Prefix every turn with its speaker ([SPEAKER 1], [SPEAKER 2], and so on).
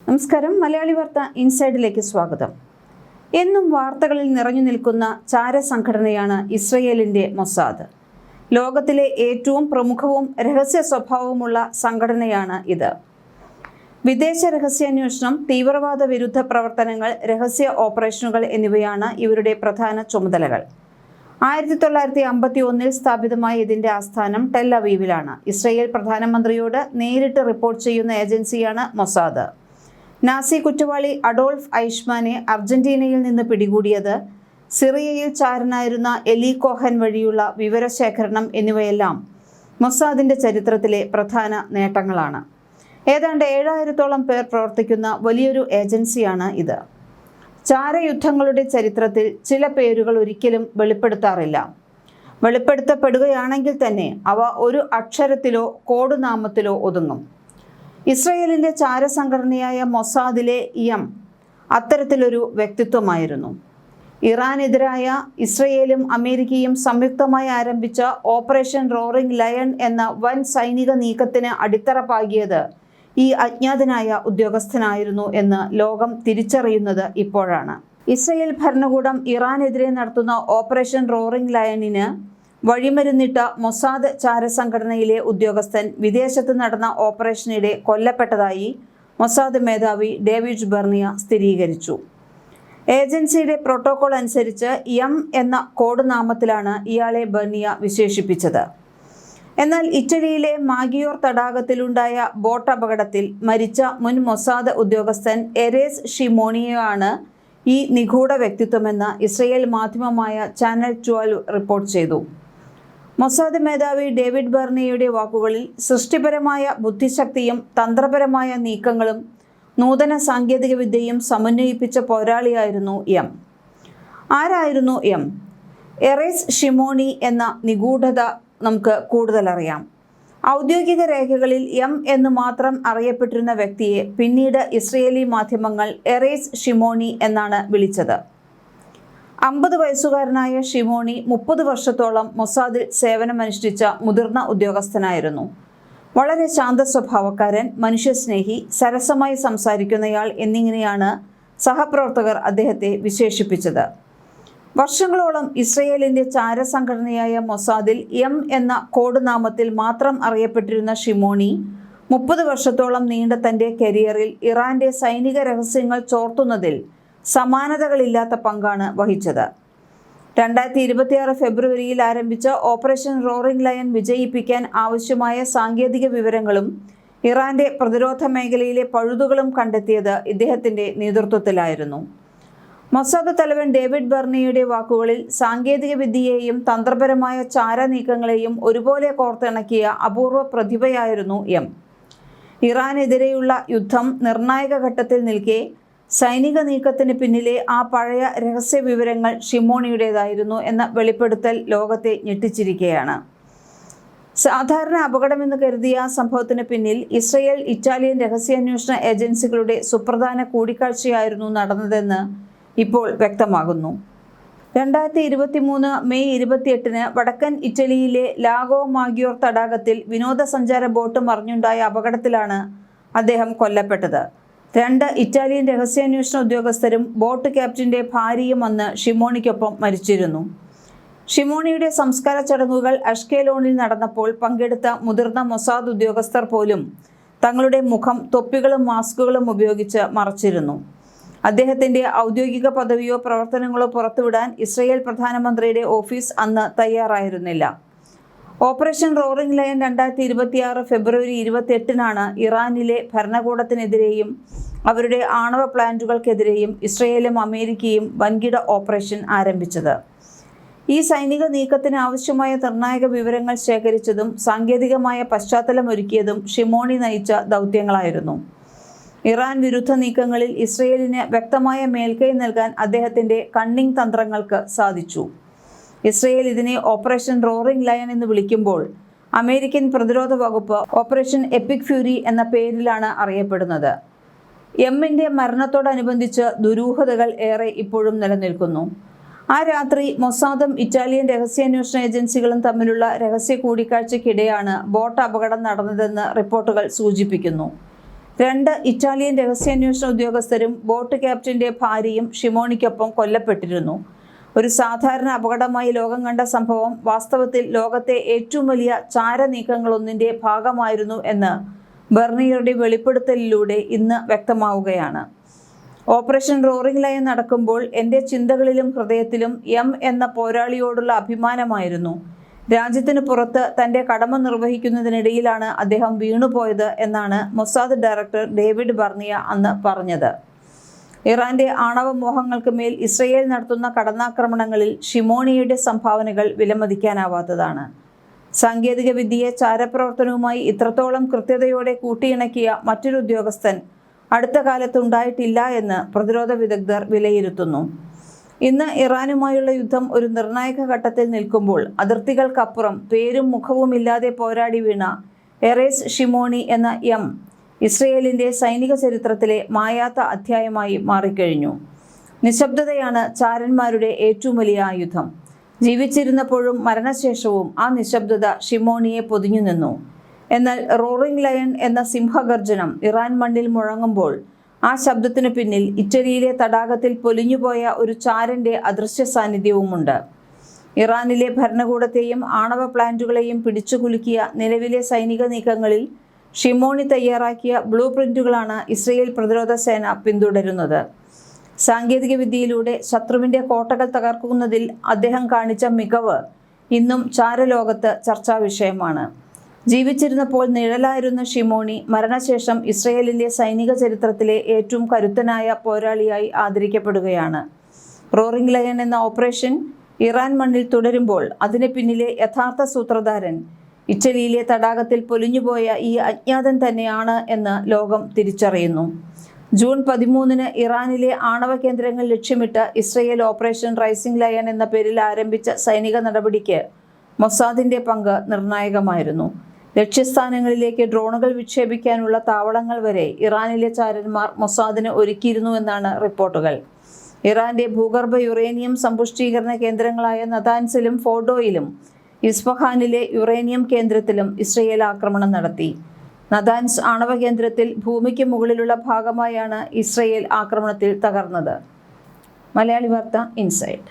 [SPEAKER 1] നമസ്കാരം. മലയാളി വാർത്ത ഇൻസൈഡിലേക്ക് സ്വാഗതം. എന്നും വാർത്തകളിൽ നിറഞ്ഞു നിൽക്കുന്ന ചാരസംഘടനയാണ് ഇസ്രയേലിന്റെ മൊസാദ്. ലോകത്തിലെ ഏറ്റവും പ്രമുഖവും രഹസ്യ സ്വഭാവമുള്ള സംഘടനയാണ് ഇത്. വിദേശ രഹസ്യാന്വേഷണം, തീവ്രവാദ വിരുദ്ധ പ്രവർത്തനങ്ങൾ, രഹസ്യ ഓപ്പറേഷനുകൾ എന്നിവയാണ് ഇവരുടെ പ്രധാന ചുമതലകൾ. 1951 സ്ഥാപിതമായ ഇതിന്റെ ആസ്ഥാനം ടെൽ അവീവിലാണ്. ഇസ്രയേൽ പ്രധാനമന്ത്രിയോട് നേരിട്ട് റിപ്പോർട്ട് ചെയ്യുന്ന ഏജൻസിയാണ് മൊസാദ്. നാസി കുറ്റവാളി അഡോൾഫ് ഐഷ്മാനെ അർജന്റീനയിൽ നിന്ന് പിടികൂടിയത്, സിറിയയിൽ ചാരനായിരുന്ന എലി കോഹൻ വഴിയുള്ള വിവരശേഖരണം എന്നിവയെല്ലാം മൊസാദിന്റെ ചരിത്രത്തിലെ പ്രധാന നേട്ടങ്ങളാണ്. ഏതാണ്ട് 7000-ഓളം പേർ പ്രവർത്തിക്കുന്ന വലിയൊരു ഏജൻസിയാണ് ഇത്. ചാരയുദ്ധങ്ങളുടെ ചരിത്രത്തിൽ ചില പേരുകൾ ഒരിക്കലും വെളിപ്പെടുത്താറില്ല. വെളിപ്പെടുത്തപ്പെടുകയാണെങ്കിൽ തന്നെ അവ ഒരു അക്ഷരത്തിലോ കോഡ് നാമത്തിലോ ഒതുങ്ങും. ഇസ്രയേലിന്റെ ചാരസംഘടനയായ മൊസാദിലെ എം അത്തരത്തിലൊരു വ്യക്തിത്വമായിരുന്നു. ഇറാനെതിരായ ഇസ്രയേലും അമേരിക്കയും സംയുക്തമായി ആരംഭിച്ച ഓപ്പറേഷൻ റോറിംഗ് ലയൺ എന്ന വൻ സൈനിക നീക്കത്തിന് അടിത്തറ പാകിയത് ഈ അജ്ഞാതനായ ഉദ്യോഗസ്ഥനായിരുന്നു എന്ന് ലോകം തിരിച്ചറിയുന്നത് ഇപ്പോഴാണ്. ഇസ്രയേൽ ഭരണകൂടം ഇറാനെതിരെ നടത്തുന്ന ഓപ്പറേഷൻ റോറിംഗ് ലയണിന് വഴിമരുന്നിട്ട മൊസാദ് ചാരസംഘടനയിലെ ഉദ്യോഗസ്ഥൻ വിദേശത്ത് നടന്ന ഓപ്പറേഷനിടെ കൊല്ലപ്പെട്ടതായി മൊസാദ് മേധാവി ഡേവിഡ് ബെർണിയ സ്ഥിരീകരിച്ചു. ഏജൻസിയുടെ പ്രോട്ടോകോൾ അനുസരിച്ച് എം എന്ന കോഡ് നാമത്തിലാണ് ഇയാളെ ബെർണിയ വിശേഷിപ്പിച്ചത്. എന്നാൽ ഇറ്റലിയിലെ മാഗിയോർ തടാകത്തിലുണ്ടായ ബോട്ട് അപകടത്തിൽ മരിച്ച മുൻ മൊസാദ് ഉദ്യോഗസ്ഥൻ എരേസ് ഷിമോണിയാണ് ഈ നിഗൂഢ വ്യക്തിത്വമെന്ന് ഇസ്രയേൽ മാധ്യമമായ ചാനൽ 12 റിപ്പോർട്ട് ചെയ്തു. മൊസാദ് മേധാവി ഡേവിഡ് ബെർണിയയുടെ വാക്കുകളിൽ, സൃഷ്ടിപരമായ ബുദ്ധിശക്തിയും തന്ത്രപരമായ നീക്കങ്ങളും നൂതന സാങ്കേതികവിദ്യയും സമന്വയിപ്പിച്ച പോരാളിയായിരുന്നു എം. ആരായിരുന്നു എം? എറേസ് ഷിമോണി എന്ന നിഗൂഢത നമുക്ക് കൂടുതലറിയാം. ഔദ്യോഗിക രേഖകളിൽ എം എന്ന് മാത്രം അറിയപ്പെട്ടിരുന്ന വ്യക്തിയെ പിന്നീട് ഇസ്രയേലി മാധ്യമങ്ങൾ എറേസ് ഷിമോണി എന്നാണ് വിളിച്ചത്. 50 വയസ്സുകാരനായ ഷിമോണി 30 വർഷത്തോളം മൊസാദിൽ സേവനമനുഷ്ഠിച്ച മുതിർന്ന ഉദ്യോഗസ്ഥനായിരുന്നു. വളരെ ശാന്ത സ്വഭാവക്കാരൻ, മനുഷ്യസ്നേഹി, സരസമായി സംസാരിക്കുന്നയാൾ എന്നിങ്ങനെയാണ് സഹപ്രവർത്തകർ അദ്ദേഹത്തെ വിശേഷിപ്പിച്ചത്. വർഷങ്ങളോളം ഇസ്രയേലിന്റെ ചാരസംഘടനയായ മൊസാദിൽ എം എന്ന കോഡ് നാമത്തിൽ മാത്രം അറിയപ്പെട്ടിരുന്ന ഷിമോണി 30 വർഷത്തോളം നീണ്ട തന്റെ കരിയറിൽ ഇറാന്റെ സൈനിക രഹസ്യങ്ങൾ ചോർത്തുന്നതിൽ സമാനതകളില്ലാത്ത പങ്കാണ് വഹിച്ചത്. 2026 ഫെബ്രുവരിയിൽ ആരംഭിച്ച ഓപ്പറേഷൻ റോറിംഗ് ലയൺ വിജയിപ്പിക്കാൻ ആവശ്യമായ സാങ്കേതിക വിവരങ്ങളും ഇറാന്റെ പ്രതിരോധ മേഖലയിലെ പഴുതുകളും കണ്ടെത്തിയത് ഇദ്ദേഹത്തിന്റെ നേതൃത്വത്തിലായിരുന്നു. മൊസാദ് തലവൻ ഡേവിഡ് ബെർണിയയുടെ വാക്കുകളിൽ, സാങ്കേതിക വിദ്യയെയും തന്ത്രപരമായ ചാര നീക്കങ്ങളെയും ഒരുപോലെ കോർത്തിണക്കിയ അപൂർവ പ്രതിഭയായിരുന്നു എം. ഇറാനെതിരെയുള്ള യുദ്ധം നിർണായക ഘട്ടത്തിൽ നിൽക്കെ സൈനിക നീക്കത്തിന് പിന്നിലെ ആ പഴയ രഹസ്യ വിവരങ്ങൾ ഷിമോണിയുടേതായിരുന്നു എന്ന വെളിപ്പെടുത്തൽ ലോകത്തെ ഞെട്ടിച്ചിരിക്കുകയാണ്. സാധാരണ അപകടമെന്ന് കരുതിയ സംഭവത്തിന് പിന്നിൽ ഇസ്രയേൽ ഇറ്റാലിയൻ രഹസ്യാന്വേഷണ ഏജൻസികളുടെ സുപ്രധാന കൂടിക്കാഴ്ചയായിരുന്നു നടന്നതെന്ന് ഇപ്പോൾ വ്യക്തമാകുന്നു. 2023 മെയ് 28 വടക്കൻ ഇറ്റലിയിലെ ലാഗോ മാഗിയോർ തടാകത്തിൽ വിനോദസഞ്ചാര ബോട്ട് മറിഞ്ഞുണ്ടായ അപകടത്തിലാണ് അദ്ദേഹം കൊല്ലപ്പെട്ടത്. 2 ഇറ്റാലിയൻ രഹസ്യാന്വേഷണ ഉദ്യോഗസ്ഥരും ബോട്ട് ക്യാപ്റ്റന്റെ ഭാര്യയും അന്ന് ഷിമോണിക്കൊപ്പം മരിച്ചിരുന്നു. ഷിമോണിയുടെ സംസ്കാര ചടങ്ങുകൾ അഷ്കെലോണിൽ നടന്നപ്പോൾ പങ്കെടുത്ത മുതിർന്ന മൊസാദ് ഉദ്യോഗസ്ഥർ പോലും തങ്ങളുടെ മുഖം തൊപ്പികളും മാസ്കുകളും ഉപയോഗിച്ച് മറച്ചിരുന്നു. അദ്ദേഹത്തിന്റെ ഔദ്യോഗിക പദവിയോ പ്രവർത്തനങ്ങളോ പുറത്തുവിടാൻ ഇസ്രയേൽ പ്രധാനമന്ത്രിയുടെ ഓഫീസ് അന്ന് തയ്യാറായിരുന്നില്ല. ഓപ്പറേഷൻ റോറിംഗ് ലയൺ 2026 ഫെബ്രുവരി 28 ഇറാനിലെ ഭരണകൂടത്തിനെതിരെയും അവരുടെ ആണവ പ്ലാന്റുകൾക്കെതിരെയും ഇസ്രയേലും അമേരിക്കയും വൻകിട ഓപ്പറേഷൻ ആരംഭിച്ചത്. ഈ സൈനിക നീക്കത്തിന് ആവശ്യമായ നിർണായക വിവരങ്ങൾ ശേഖരിച്ചതും സാങ്കേതികമായ പശ്ചാത്തലമൊരുക്കിയതും ഷിമോണി നയിച്ച ദൗത്യങ്ങളായിരുന്നു. ഇറാൻ വിരുദ്ധ നീക്കങ്ങളിൽ ഇസ്രയേലിന് വ്യക്തമായ മേൽക്കൈ നൽകാൻ അദ്ദേഹത്തിന്റെ കണ്ണിംഗ് തന്ത്രങ്ങൾക്ക് സാധിച്ചു. ഇസ്രയേൽ ഇതിനെ ഓപ്പറേഷൻ റോറിംഗ് ലയൺ എന്ന് വിളിക്കുമ്പോൾ അമേരിക്കൻ പ്രതിരോധ വകുപ്പ് ഓപ്പറേഷൻ എപ്പിക് ഫ്യൂരി എന്ന പേരിലാണ് അറിയപ്പെടുന്നത്. എമ്മിന്റെ മരണത്തോടനുബന്ധിച്ച് ദുരൂഹതകൾ ഏറെ ഇപ്പോഴും നിലനിൽക്കുന്നു. ആ രാത്രി മൊസാദും ഇറ്റാലിയൻ രഹസ്യാന്വേഷണ ഏജൻസികളും തമ്മിലുള്ള രഹസ്യ കൂടിക്കാഴ്ചയ്ക്കിടെയാണ് ബോട്ട് അപകടം നടന്നതെന്ന് റിപ്പോർട്ടുകൾ സൂചിപ്പിക്കുന്നു. 2 ഇറ്റാലിയൻ രഹസ്യാന്വേഷണ ഉദ്യോഗസ്ഥരും ബോട്ട് ക്യാപ്റ്റന്റെ ഭാര്യയും ഷിമോണിക്കൊപ്പം കൊല്ലപ്പെട്ടിരുന്നു. ഒരു സാധാരണ അപകടമായി ലോകം കണ്ട സംഭവം വാസ്തവത്തിൽ ലോകത്തെ ഏറ്റവും വലിയ ചാരനീക്കങ്ങളൊന്നിൻ്റെ ഭാഗമായിരുന്നു എന്ന് ബർണിയറുടെ വെളിപ്പെടുത്തലിലൂടെ ഇന്ന് വ്യക്തമാവുകയാണ്. ഓപ്പറേഷൻ റോറിംഗ് ലയൺ നടക്കുമ്പോൾ എൻ്റെ ചിന്തകളിലും ഹൃദയത്തിലും എം എന്ന പോരാളിയോടുള്ള അഭിമാനമായിരുന്നു. രാജ്യത്തിന് പുറത്ത് തൻ്റെ കടമ നിർവഹിക്കുന്നതിനിടയിലാണ് അദ്ദേഹം വീണുപോയത് എന്നാണ് മൊസാദ് ഡയറക്ടർ ഡേവിഡ് ബർണിയ അന്ന് പറഞ്ഞത്. ഇറാന്റെ ആണവ മോഹങ്ങൾക്ക് മേൽ ഇസ്രയേൽ നടത്തുന്ന കടന്നാക്രമണങ്ങളിൽ ഷിമോണിയുടെ സംഭാവനകൾ വിലമതിക്കാനാവാത്തതാണ്. സാങ്കേതിക വിദ്യയെ ചാരപ്രവർത്തനവുമായി ഇത്രത്തോളം കൃത്യതയോടെ കൂട്ടിയിണക്കിയ മറ്റൊരു ഉദ്യോഗസ്ഥൻ അടുത്ത കാലത്തുണ്ടായിട്ടില്ല എന്ന് പ്രതിരോധ വിദഗ്ധർ വിലയിരുത്തുന്നു. ഇന്ന് ഇറാനുമായുള്ള യുദ്ധം ഒരു നിർണായക ഘട്ടത്തിൽ നിൽക്കുമ്പോൾ അതിർത്തികൾക്കപ്പുറം പേരും മുഖവുമില്ലാതെ പോരാടി വീണ എറേസ് ഷിമോണി എന്ന എം ഇസ്രയേലിൻ്റെ സൈനിക ചരിത്രത്തിലെ മായാത്ത അധ്യായമായി മാറിക്കഴിഞ്ഞു. നിശബ്ദതയാണ് ചാരന്മാരുടെ ഏറ്റവും വലിയ ആയുധം. ജീവിച്ചിരുന്നപ്പോഴും മരണശേഷവും ആ നിശബ്ദത ഷിമോണിയെ പൊതിഞ്ഞു നിന്നു. എന്നാൽ റോറിംഗ് ലയൺ എന്ന സിംഹഗർജനം ഇറാൻ മണ്ണിൽ മുഴങ്ങുമ്പോൾ ആ ശബ്ദത്തിനു പിന്നിൽ ഇറ്റലിയിലെ തടാകത്തിൽ പൊലിഞ്ഞുപോയ ഒരു ചാരൻ്റെ അദൃശ്യ സാന്നിധ്യവുമുണ്ട്. ഇറാനിലെ ഭരണകൂടത്തെയും ആണവ പ്ലാന്റുകളെയും പിടിച്ചുകുലുക്കിയ നിലവിലെ സൈനിക നീക്കങ്ങളിൽ ഷിമോണി തയ്യാറാക്കിയ ബ്ലൂ പ്രിന്റുകളാണ് ഇസ്രയേൽ പ്രതിരോധ സേന പിന്തുടരുന്നത്. സാങ്കേതിക വിദ്യയിലൂടെ ശത്രുവിൻ്റെ കോട്ടകൾ തകർക്കുന്നതിൽ അദ്ദേഹം കാണിച്ച മികവ് ഇന്നും ചാരലോകത്ത് ചർച്ചാ വിഷയമാണ്. ജീവിച്ചിരുന്നപ്പോൾ നിഴലായിരുന്ന ഷിമോണി മരണശേഷം ഇസ്രയേലിൻ്റെ സൈനിക ചരിത്രത്തിലെ ഏറ്റവും കരുത്തനായ പോരാളിയായി ആദരിക്കപ്പെടുകയാണ്. റോറിംഗ് ലയൺ എന്ന ഓപ്പറേഷൻ ഇറാൻ മണ്ണിൽ തുടരുമ്പോൾ അതിന് പിന്നിലെ യഥാർത്ഥ സൂത്രധാരൻ ഇറ്റലിയിലെ തടാകത്തിൽ പൊലിഞ്ഞുപോയ ഈ അജ്ഞാതൻ തന്നെയാണ് എന്ന് ലോകം തിരിച്ചറിയുന്നു. ജൂൺ 13 ഇറാനിലെ ആണവ കേന്ദ്രങ്ങൾ ലക്ഷ്യമിട്ട് ഇസ്രയേൽ ഓപ്പറേഷൻ റൈസിംഗ് ലയൺ എന്ന പേരിൽ ആരംഭിച്ച സൈനിക നടപടിക്ക് മൊസാദിൻ്റെ പങ്ക് നിർണായകമായിരുന്നു. ലക്ഷ്യസ്ഥാനങ്ങളിലേക്ക് ഡ്രോണുകൾ വിക്ഷേപിക്കാനുള്ള താവളങ്ങൾ വരെ ഇറാനിലെ ചാരന്മാർ മൊസാദിന് ഒരുക്കിയിരുന്നുവെന്നാണ് റിപ്പോർട്ടുകൾ. ഇറാന്റെ ഭൂഗർഭ യുറേനിയം സമ്പുഷ്ടീകരണ കേന്ദ്രങ്ങളായ നതാൻസിലും ഫോർഡോയിലും ഇസ്ഫഹാനിലെ യുറേനിയം കേന്ദ്രത്തിലും ഇസ്രയേൽ ആക്രമണം നടത്തി. നതാൻസ് ആണവ കേന്ദ്രത്തിൽ ഭൂമിക്ക് മുകളിലുള്ള ഭാഗമായാണ് ഇസ്രയേൽ ആക്രമണത്തിൽ തകർന്നത്. മലയാളി വാർത്ത ഇൻസൈറ്റ്.